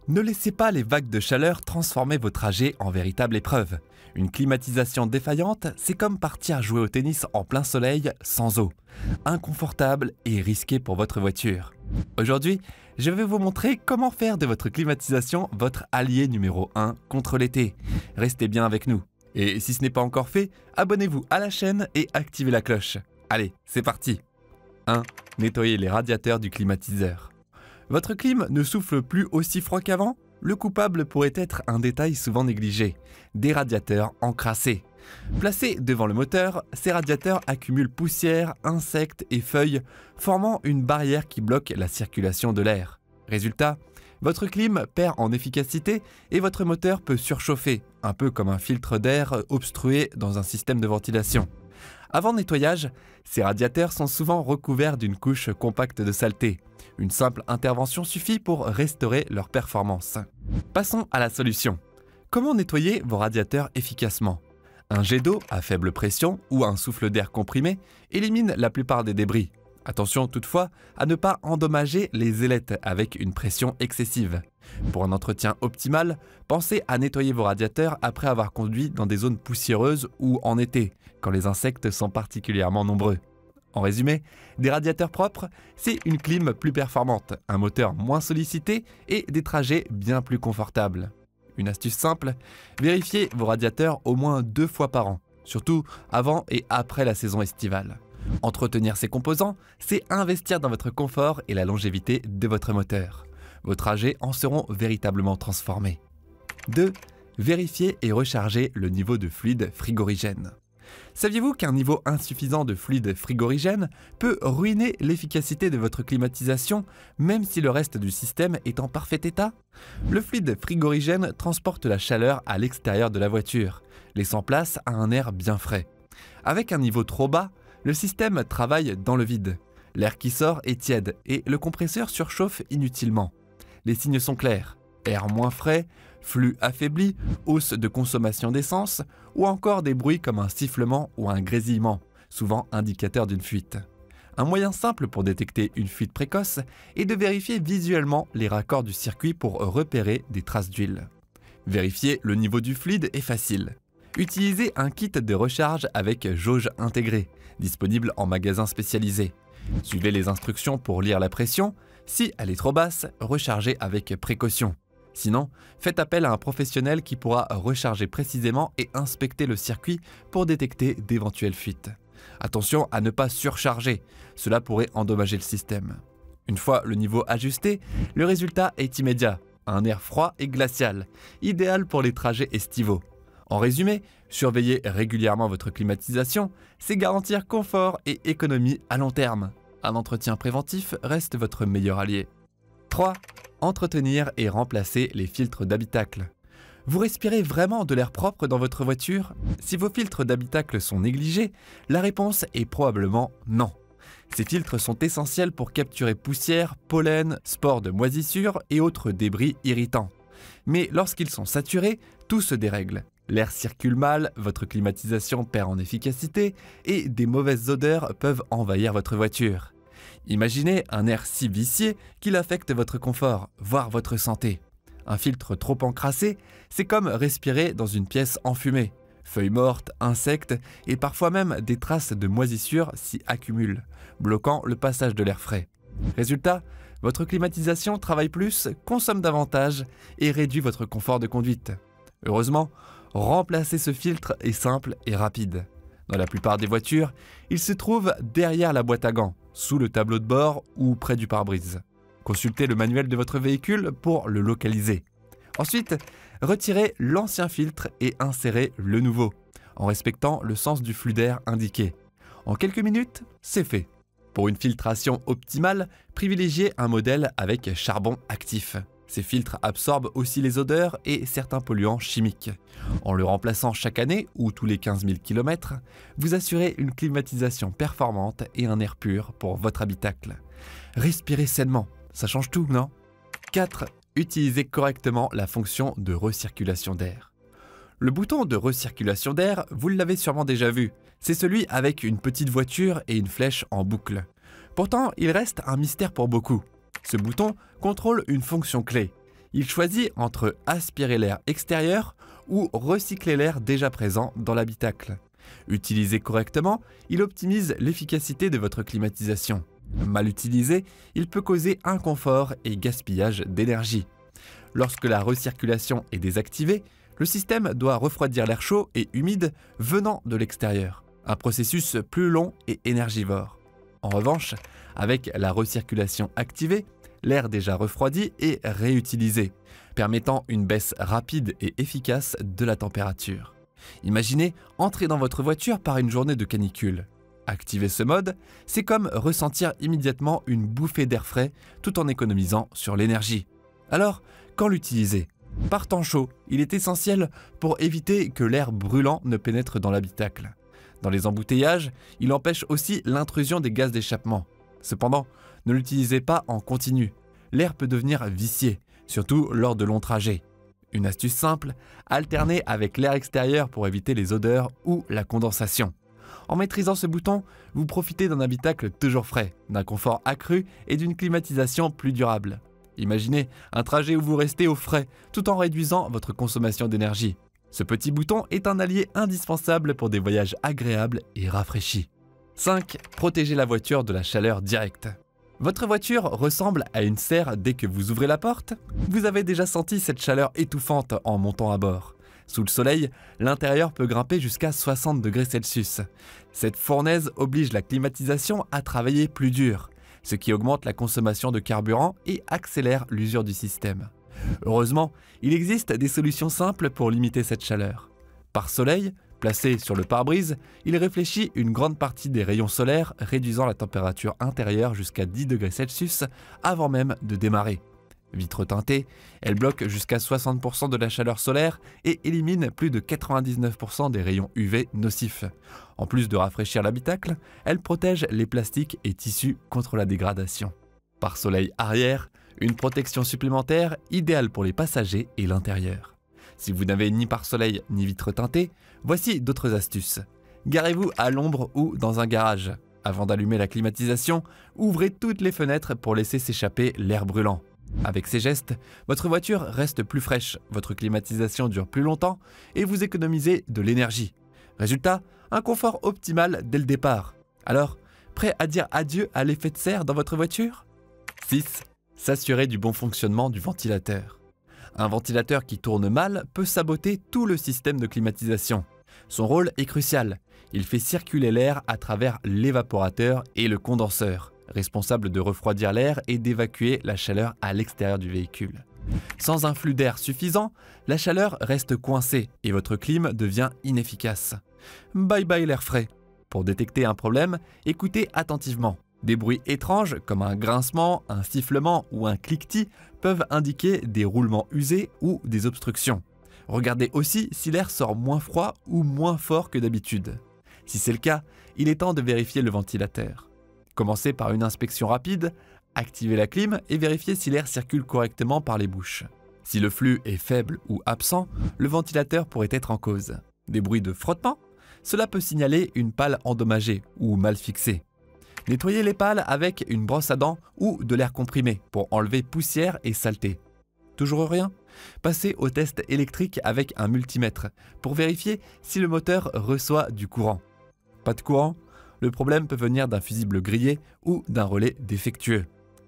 Ne laissez pas les vagues de chaleur transformer vos trajets en véritable épreuve. Une climatisation défaillante, c'est comme partir jouer au tennis en plein soleil sans eau. Inconfortable et risqué pour votre voiture. Aujourd'hui, je vais vous montrer comment faire de votre climatisation votre allié numéro 1 contre l'été. Restez bien avec nous. Et si ce n'est pas encore fait, abonnez-vous à la chaîne et activez la cloche. Allez, c'est parti. 1. Nettoyez les radiateurs du climatiseur. Votre clim ne souffle plus aussi froid qu'avant? Le coupable pourrait être un détail souvent négligé, des radiateurs encrassés. Placés devant le moteur, ces radiateurs accumulent poussière, insectes et feuilles, formant une barrière qui bloque la circulation de l'air. Résultat, votre clim perd en efficacité et votre moteur peut surchauffer, un peu comme un filtre d'air obstrué dans un système de ventilation. Avant nettoyage, ces radiateurs sont souvent recouverts d'une couche compacte de saleté. Une simple intervention suffit pour restaurer leur performance. Passons à la solution. Comment nettoyer vos radiateurs efficacement? Un jet d'eau à faible pression ou un souffle d'air comprimé élimine la plupart des débris. Attention toutefois à ne pas endommager les ailettes avec une pression excessive. Pour un entretien optimal, pensez à nettoyer vos radiateurs après avoir conduit dans des zones poussiéreuses ou en été, quand les insectes sont particulièrement nombreux. En résumé, des radiateurs propres, c'est une clim plus performante, un moteur moins sollicité et des trajets bien plus confortables. Une astuce simple, vérifiez vos radiateurs au moins 2 fois par an, surtout avant et après la saison estivale. Entretenir ces composants, c'est investir dans votre confort et la longévité de votre moteur. Vos trajets en seront véritablement transformés. 2. Vérifiez et rechargez le niveau de fluide frigorigène. Saviez-vous qu'un niveau insuffisant de fluide frigorigène peut ruiner l'efficacité de votre climatisation, même si le reste du système est en parfait état? Le fluide frigorigène transporte la chaleur à l'extérieur de la voiture, laissant place à un air bien frais. Avec un niveau trop bas, le système travaille dans le vide. L'air qui sort est tiède et le compresseur surchauffe inutilement. Les signes sont clairs. Air moins frais, flux affaibli, hausse de consommation d'essence ou encore des bruits comme un sifflement ou un grésillement, souvent indicateur d'une fuite. Un moyen simple pour détecter une fuite précoce est de vérifier visuellement les raccords du circuit pour repérer des traces d'huile. Vérifier le niveau du fluide est facile. Utilisez un kit de recharge avec jauge intégrée, disponible en magasin spécialisé. Suivez les instructions pour lire la pression. Si elle est trop basse, rechargez avec précaution. Sinon, faites appel à un professionnel qui pourra recharger précisément et inspecter le circuit pour détecter d'éventuelles fuites. Attention à ne pas surcharger, cela pourrait endommager le système. Une fois le niveau ajusté, le résultat est immédiat, un air froid et glacial, idéal pour les trajets estivaux. En résumé, surveiller régulièrement votre climatisation, c'est garantir confort et économie à long terme. Un entretien préventif reste votre meilleur allié. 3. Entretenir et remplacer les filtres d'habitacle. Vous respirez vraiment de l'air propre dans votre voiture? Si vos filtres d'habitacle sont négligés, la réponse est probablement non. Ces filtres sont essentiels pour capturer poussière, pollen, spores de moisissure et autres débris irritants. Mais lorsqu'ils sont saturés, tout se dérègle. L'air circule mal, votre climatisation perd en efficacité et des mauvaises odeurs peuvent envahir votre voiture. Imaginez un air si vicié qu'il affecte votre confort, voire votre santé. Un filtre trop encrassé, c'est comme respirer dans une pièce enfumée. Feuilles mortes, insectes et parfois même des traces de moisissure s'y accumulent, bloquant le passage de l'air frais. Résultat, votre climatisation travaille plus, consomme davantage et réduit votre confort de conduite. Heureusement, remplacer ce filtre est simple et rapide. Dans la plupart des voitures, il se trouve derrière la boîte à gants, sous le tableau de bord ou près du pare-brise. Consultez le manuel de votre véhicule pour le localiser. Ensuite, retirez l'ancien filtre et insérez le nouveau, en respectant le sens du flux d'air indiqué. En quelques minutes, c'est fait. Pour une filtration optimale, privilégiez un modèle avec charbon actif. Ces filtres absorbent aussi les odeurs et certains polluants chimiques. En le remplaçant chaque année ou tous les 15 000 km, vous assurez une climatisation performante et un air pur pour votre habitacle. Respirez sainement, ça change tout, non? 4. Utilisez correctement la fonction de recirculation d'air. Le bouton de recirculation d'air, vous l'avez sûrement déjà vu. C'est celui avec une petite voiture et une flèche en boucle. Pourtant, il reste un mystère pour beaucoup. Ce bouton contrôle une fonction clé. Il choisit entre aspirer l'air extérieur ou recycler l'air déjà présent dans l'habitacle. Utilisé correctement, il optimise l'efficacité de votre climatisation. Mal utilisé, il peut causer inconfort et gaspillage d'énergie. Lorsque la recirculation est désactivée, le système doit refroidir l'air chaud et humide venant de l'extérieur, un processus plus long et énergivore. En revanche, avec la recirculation activée, l'air déjà refroidi est réutilisé, permettant une baisse rapide et efficace de la température. Imaginez entrer dans votre voiture par une journée de canicule. Activer ce mode, c'est comme ressentir immédiatement une bouffée d'air frais tout en économisant sur l'énergie. Alors, quand l'utiliser? Par temps chaud, il est essentiel pour éviter que l'air brûlant ne pénètre dans l'habitacle. Dans les embouteillages, il empêche aussi l'intrusion des gaz d'échappement. Cependant, ne l'utilisez pas en continu. L'air peut devenir vicié, surtout lors de longs trajets. Une astuce simple, alternez avec l'air extérieur pour éviter les odeurs ou la condensation. En maîtrisant ce bouton, vous profitez d'un habitacle toujours frais, d'un confort accru et d'une climatisation plus durable. Imaginez un trajet où vous restez au frais tout en réduisant votre consommation d'énergie. Ce petit bouton est un allié indispensable pour des voyages agréables et rafraîchis. 5. Protégez la voiture de la chaleur directe. Votre voiture ressemble à une serre dès que vous ouvrez la porte. Vous avez déjà senti cette chaleur étouffante en montant à bord. Sous le soleil, l'intérieur peut grimper jusqu'à 60 degrés Celsius. Cette fournaise oblige la climatisation à travailler plus dur, ce qui augmente la consommation de carburant et accélère l'usure du système. Heureusement, il existe des solutions simples pour limiter cette chaleur. Par soleil, placé sur le pare-brise, il réfléchit une grande partie des rayons solaires, réduisant la température intérieure jusqu'à 10 degrés Celsius avant même de démarrer. Vitre teintée, elle bloque jusqu'à 60% de la chaleur solaire et élimine plus de 99% des rayons UV nocifs. En plus de rafraîchir l'habitacle, elle protège les plastiques et tissus contre la dégradation. Par soleil arrière, une protection supplémentaire idéale pour les passagers et l'intérieur. Si vous n'avez ni pare-soleil ni vitre teintée, voici d'autres astuces. Garez-vous à l'ombre ou dans un garage. Avant d'allumer la climatisation, ouvrez toutes les fenêtres pour laisser s'échapper l'air brûlant. Avec ces gestes, votre voiture reste plus fraîche, votre climatisation dure plus longtemps et vous économisez de l'énergie. Résultat, un confort optimal dès le départ. Alors, prêt à dire adieu à l'effet de serre dans votre voiture? 6. S'assurer du bon fonctionnement du ventilateur. Un ventilateur qui tourne mal peut saboter tout le système de climatisation. Son rôle est crucial. Il fait circuler l'air à travers l'évaporateur et le condenseur, responsable de refroidir l'air et d'évacuer la chaleur à l'extérieur du véhicule. Sans un flux d'air suffisant, la chaleur reste coincée et votre clim devient inefficace. Bye bye l'air frais. Pour détecter un problème, écoutez attentivement. Des bruits étranges comme un grincement, un sifflement ou un cliquetis peuvent indiquer des roulements usés ou des obstructions. Regardez aussi si l'air sort moins froid ou moins fort que d'habitude. Si c'est le cas, il est temps de vérifier le ventilateur. Commencez par une inspection rapide, activez la clim et vérifiez si l'air circule correctement par les bouches. Si le flux est faible ou absent, le ventilateur pourrait être en cause. Des bruits de frottement? Cela peut signaler une pale endommagée ou mal fixée. Nettoyez les pales avec une brosse à dents ou de l'air comprimé pour enlever poussière et saleté. Toujours rien? Passez au test électrique avec un multimètre pour vérifier si le moteur reçoit du courant. Pas de courant? Le problème peut venir d'un fusible grillé ou d'un relais défectueux.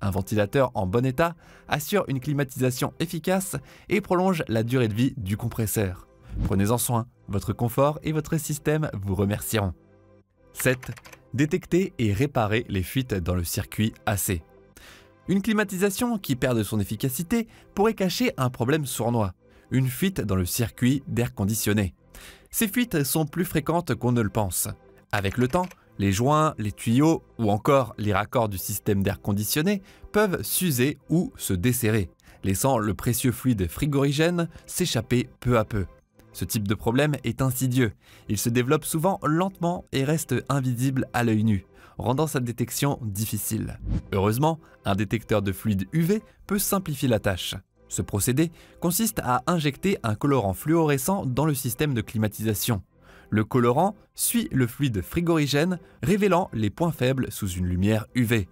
Un ventilateur en bon état assure une climatisation efficace et prolonge la durée de vie du compresseur. Prenez-en soin, votre confort et votre système vous remercieront. 7. Détecter et réparer les fuites dans le circuit AC. Une climatisation qui perd de son efficacité pourrait cacher un problème sournois, une fuite dans le circuit d'air conditionné. Ces fuites sont plus fréquentes qu'on ne le pense. Avec le temps, les joints, les tuyaux ou encore les raccords du système d'air conditionné peuvent s'user ou se desserrer, laissant le précieux fluide frigorigène s'échapper peu à peu. Ce type de problème est insidieux. Il se développe souvent lentement et reste invisible à l'œil nu, rendant sa détection difficile. Heureusement, un détecteur de fluide UV peut simplifier la tâche. Ce procédé consiste à injecter un colorant fluorescent dans le système de climatisation. Le colorant suit le fluide frigorigène, révélant les points faibles sous une lumière UV.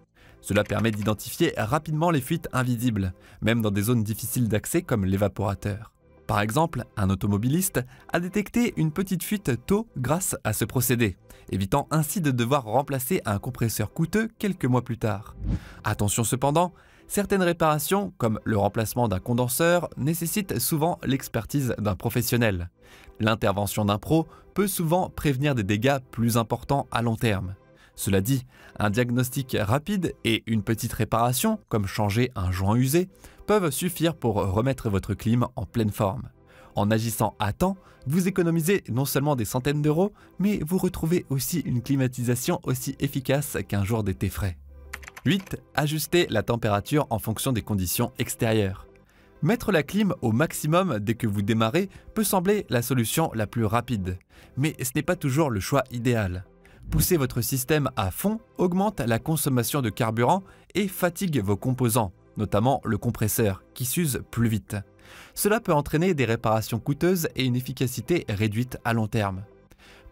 Cela permet d'identifier rapidement les fuites invisibles, même dans des zones difficiles d'accès comme l'évaporateur. Par exemple, un automobiliste a détecté une petite fuite tôt grâce à ce procédé, évitant ainsi de devoir remplacer un compresseur coûteux quelques mois plus tard. Attention cependant, certaines réparations, comme le remplacement d'un condenseur, nécessitent souvent l'expertise d'un professionnel. L'intervention d'un pro peut souvent prévenir des dégâts plus importants à long terme. Cela dit, un diagnostic rapide et une petite réparation, comme changer un joint usé, peuvent suffire pour remettre votre clim en pleine forme. En agissant à temps, vous économisez non seulement des centaines d'euros, mais vous retrouvez aussi une climatisation aussi efficace qu'un jour d'été frais. 8. Ajustez la température en fonction des conditions extérieures. Mettre la clim au maximum dès que vous démarrez peut sembler la solution la plus rapide, mais ce n'est pas toujours le choix idéal. Pousser votre système à fond augmente la consommation de carburant et fatigue vos composants, notamment le compresseur, qui s'use plus vite. Cela peut entraîner des réparations coûteuses et une efficacité réduite à long terme.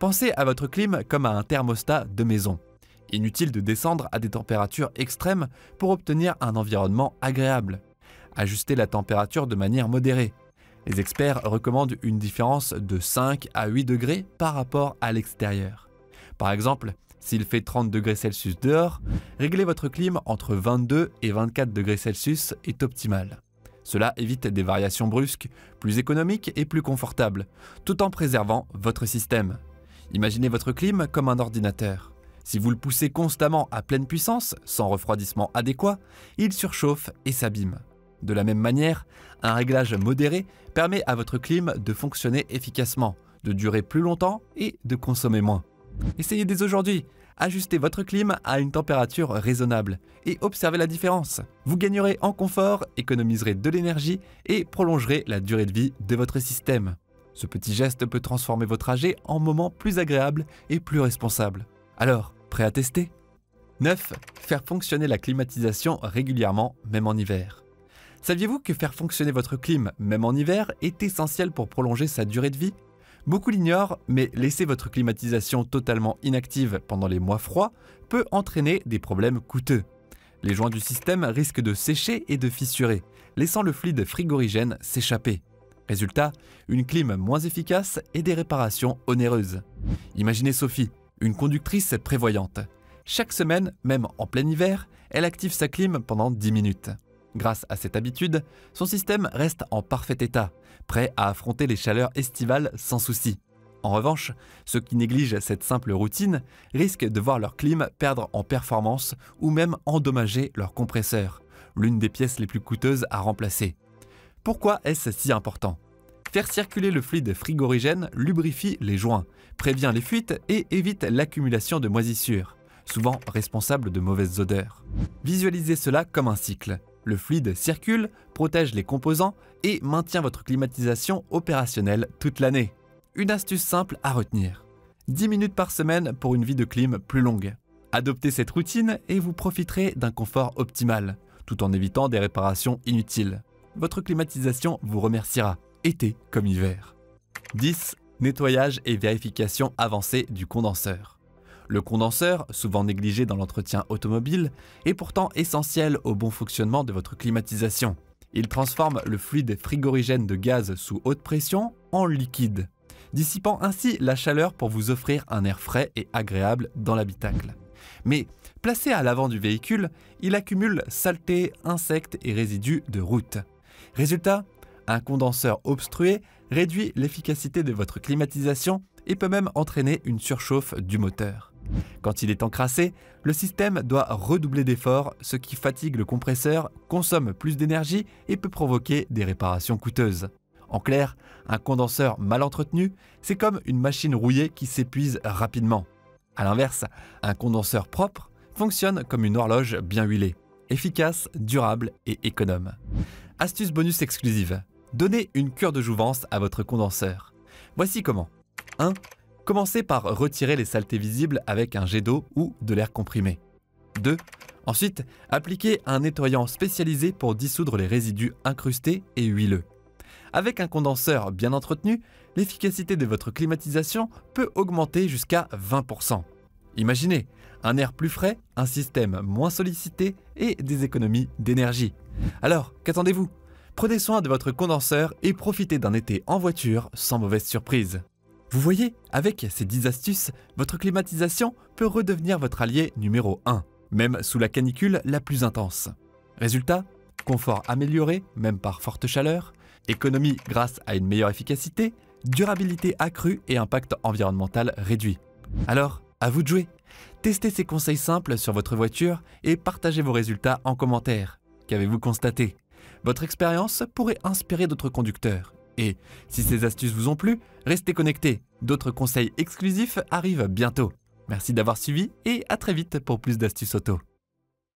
Pensez à votre clim comme à un thermostat de maison. Inutile de descendre à des températures extrêmes pour obtenir un environnement agréable. Ajustez la température de manière modérée. Les experts recommandent une différence de 5 à 8 degrés par rapport à l'extérieur. Par exemple, s'il fait 30 degrés Celsius dehors, régler votre clim entre 22 et 24 degrés Celsius est optimal. Cela évite des variations brusques, plus économiques et plus confortables, tout en préservant votre système. Imaginez votre clim comme un ordinateur. Si vous le poussez constamment à pleine puissance, sans refroidissement adéquat, il surchauffe et s'abîme. De la même manière, un réglage modéré permet à votre clim de fonctionner efficacement, de durer plus longtemps et de consommer moins. Essayez dès aujourd'hui, ajustez votre clim à une température raisonnable et observez la différence. Vous gagnerez en confort, économiserez de l'énergie et prolongerez la durée de vie de votre système. Ce petit geste peut transformer vos trajets en moments plus agréables et plus responsables. Alors, prêt à tester ? 9. Faire fonctionner la climatisation régulièrement, même en hiver. Saviez-vous que faire fonctionner votre clim, même en hiver, est essentiel pour prolonger sa durée de vie ? Beaucoup l'ignorent, mais laisser votre climatisation totalement inactive pendant les mois froids peut entraîner des problèmes coûteux. Les joints du système risquent de sécher et de fissurer, laissant le fluide frigorigène s'échapper. Résultat, une clim moins efficace et des réparations onéreuses. Imaginez Sophie, une conductrice prévoyante. Chaque semaine, même en plein hiver, elle active sa clim pendant 10 minutes. Grâce à cette habitude, son système reste en parfait état, prêt à affronter les chaleurs estivales sans souci. En revanche, ceux qui négligent cette simple routine risquent de voir leur clim perdre en performance ou même endommager leur compresseur, l'une des pièces les plus coûteuses à remplacer. Pourquoi est-ce si important ? Faire circuler le fluide frigorigène lubrifie les joints, prévient les fuites et évite l'accumulation de moisissures, souvent responsables de mauvaises odeurs. Visualisez cela comme un cycle. Le fluide circule, protège les composants et maintient votre climatisation opérationnelle toute l'année. Une astuce simple à retenir. 10 minutes par semaine pour une vie de clim plus longue. Adoptez cette routine et vous profiterez d'un confort optimal, tout en évitant des réparations inutiles. Votre climatisation vous remerciera, été comme hiver. 10. Nettoyage et vérification avancée du condenseur. Le condenseur, souvent négligé dans l'entretien automobile, est pourtant essentiel au bon fonctionnement de votre climatisation. Il transforme le fluide frigorigène de gaz sous haute pression en liquide, dissipant ainsi la chaleur pour vous offrir un air frais et agréable dans l'habitacle. Mais placé à l'avant du véhicule, il accumule saleté, insectes et résidus de route. Résultat, un condenseur obstrué réduit l'efficacité de votre climatisation et peut même entraîner une surchauffe du moteur. Quand il est encrassé, le système doit redoubler d'efforts, ce qui fatigue le compresseur, consomme plus d'énergie et peut provoquer des réparations coûteuses. En clair, un condenseur mal entretenu, c'est comme une machine rouillée qui s'épuise rapidement. A l'inverse, un condenseur propre fonctionne comme une horloge bien huilée, efficace, durable et économe. Astuce bonus exclusive. Donnez une cure de jouvence à votre condenseur. Voici comment. 1. Commencez par retirer les saletés visibles avec un jet d'eau ou de l'air comprimé. 2. Ensuite, appliquez un nettoyant spécialisé pour dissoudre les résidus incrustés et huileux. Avec un condenseur bien entretenu, l'efficacité de votre climatisation peut augmenter jusqu'à 20%. Imaginez, un air plus frais, un système moins sollicité et des économies d'énergie. Alors, qu'attendez-vous? Prenez soin de votre condenseur et profitez d'un été en voiture sans mauvaise surprise. Vous voyez, avec ces 10 astuces, votre climatisation peut redevenir votre allié numéro 1, même sous la canicule la plus intense. Résultat, confort amélioré, même par forte chaleur, économie grâce à une meilleure efficacité, durabilité accrue et impact environnemental réduit. Alors, à vous de jouer. Testez ces conseils simples sur votre voiture et partagez vos résultats en commentaire. Qu'avez-vous constaté? Votre expérience pourrait inspirer d'autres conducteurs. Et si ces astuces vous ont plu, restez connectés. D'autres conseils exclusifs arrivent bientôt. Merci d'avoir suivi et à très vite pour plus d'astuces auto.